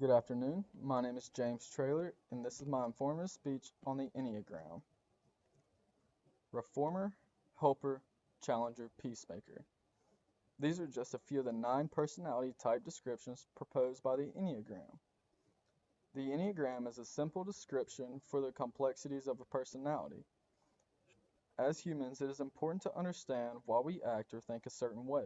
Good afternoon. My name is James Traylor, and this is my informative speech on the Enneagram. Reformer, Helper, Challenger, Peacemaker. These are just a few of the 9 personality type descriptions proposed by the Enneagram. The Enneagram is a simple description for the complexities of a personality. As humans, it is important to understand why we act or think a certain way.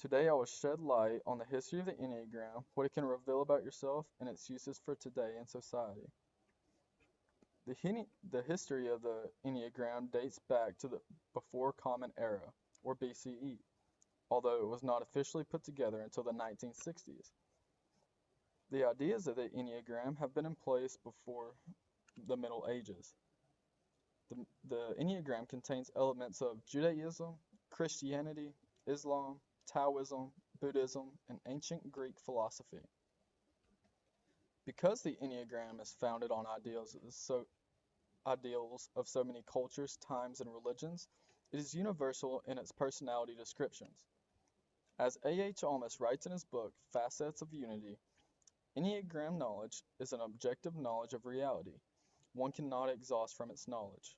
Today, I will shed light on the history of the Enneagram, what it can reveal about yourself, and its uses for today in society. The history of the Enneagram dates back to the Before Common Era, or BCE, although it was not officially put together until the 1960s. The ideas of the Enneagram have been in place before the Middle Ages. The Enneagram contains elements of Judaism, Christianity, Islam, Taoism, Buddhism, and ancient Greek philosophy. Because the Enneagram is founded on ideals of so many cultures, times, and religions, it is universal in its personality descriptions. As A. H. Almaas writes in his book, Facets of Unity, Enneagram knowledge is an objective knowledge of reality. One cannot exhaust from its knowledge.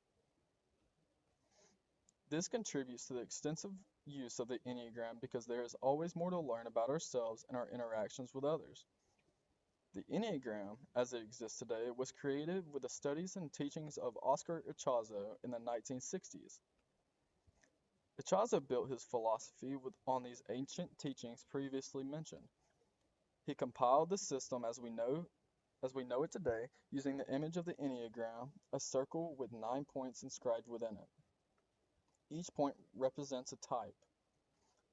This contributes to the extensive use of the Enneagram because there is always more to learn about ourselves and our interactions with others. The Enneagram, as it exists today, was created with the studies and teachings of Oscar Ichazo in the 1960s. Ichazo built his philosophy on these ancient teachings previously mentioned. He compiled the system as we know it today, using the image of the Enneagram, a circle with 9 points inscribed within it. Each point represents a type,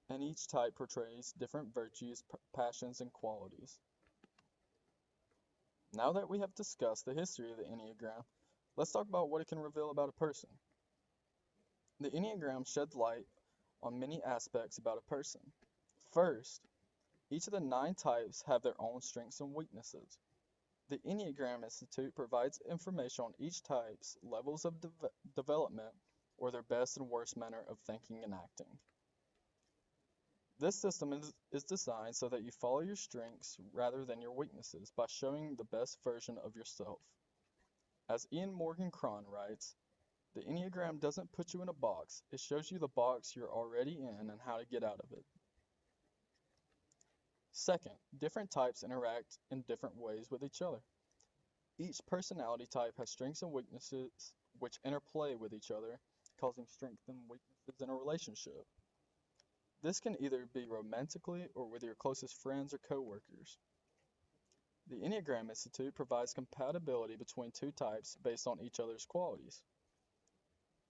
and each type portrays different virtues, passions, and qualities. Now that we have discussed the history of the Enneagram, let's talk about what it can reveal about a person. The Enneagram sheds light on many aspects about a person. First, each of the 9 types have their own strengths and weaknesses. The Enneagram Institute provides information on each type's levels of development or their best and worst manner of thinking and acting. This system is designed so that you follow your strengths rather than your weaknesses by showing the best version of yourself. As Ian Morgan Cron writes, the Enneagram doesn't put you in a box, it shows you the box you're already in and how to get out of it. Second, different types interact in different ways with each other. Each personality type has strengths and weaknesses which interplay with each other, causing strengths and weaknesses in a relationship. This can either be romantically or with your closest friends or coworkers. The Enneagram Institute provides compatibility between 2 types based on each other's qualities.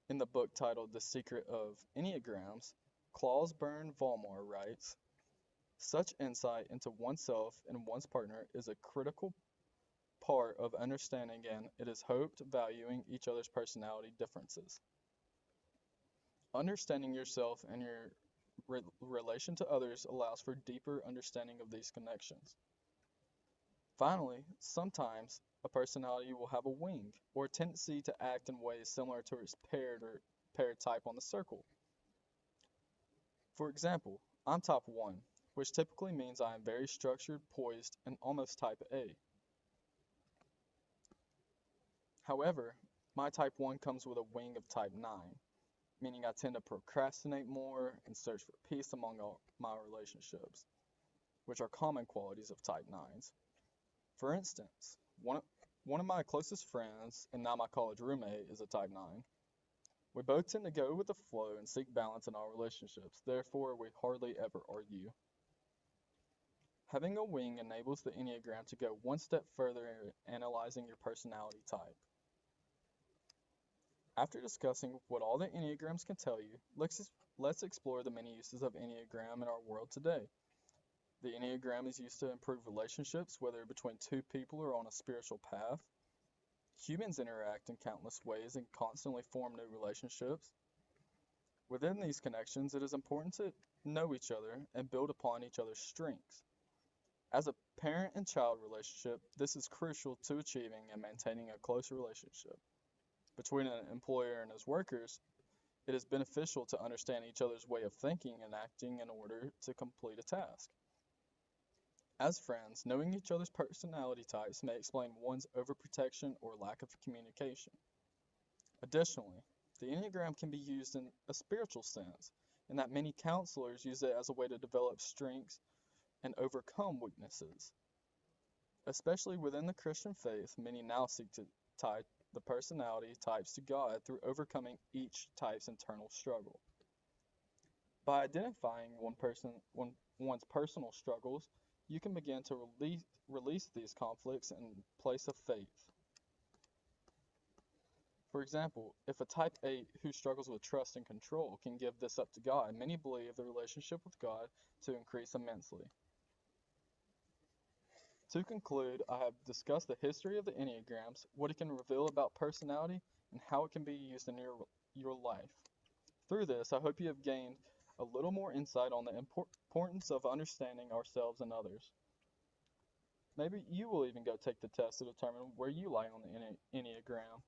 In the book titled The Secret of Enneagrams, Claus Bern Vollmar writes, such insight into oneself and one's partner is a critical part of understanding and, it is hoped, valuing each other's personality differences. Understanding yourself and your relation to others allows for deeper understanding of these connections. Finally, sometimes a personality will have a wing or a tendency to act in ways similar to its paired type on the circle. For example, I'm type 1, which typically means I am very structured, poised, and almost type A. However, my type 1 comes with a wing of type 9, meaning I tend to procrastinate more and search for peace among all my relationships, which are common qualities of type 9s. For instance, one of my closest friends and now my college roommate is a type 9. We both tend to go with the flow and seek balance in our relationships, therefore we hardly ever argue. Having a wing enables the Enneagram to go one step further in analyzing your personality type. After discussing what all the Enneagrams can tell you, let's explore the many uses of Enneagram in our world today. The Enneagram is used to improve relationships, whether between 2 people or on a spiritual path. Humans interact in countless ways and constantly form new relationships. Within these connections, it is important to know each other and build upon each other's strengths. As a parent and child relationship, this is crucial to achieving and maintaining a close relationship. Between an employer and his workers, it is beneficial to understand each other's way of thinking and acting in order to complete a task. As friends, knowing each other's personality types may explain one's overprotection or lack of communication. Additionally, the Enneagram can be used in a spiritual sense, in that many counselors use it as a way to develop strengths and overcome weaknesses. Especially within the Christian faith, many now seek to tie the personality types to God through overcoming each type's internal struggle. By identifying one's personal struggles, you can begin to release these conflicts in place of faith. For example, if a type 8 who struggles with trust and control can give this up to God, many believe the relationship with God to increase immensely. To conclude, I have discussed the history of the Enneagrams, what it can reveal about personality, and how it can be used in your life. Through this, I hope you have gained a little more insight on the importance of understanding ourselves and others. Maybe you will even go take the test to determine where you lie on the Enneagram.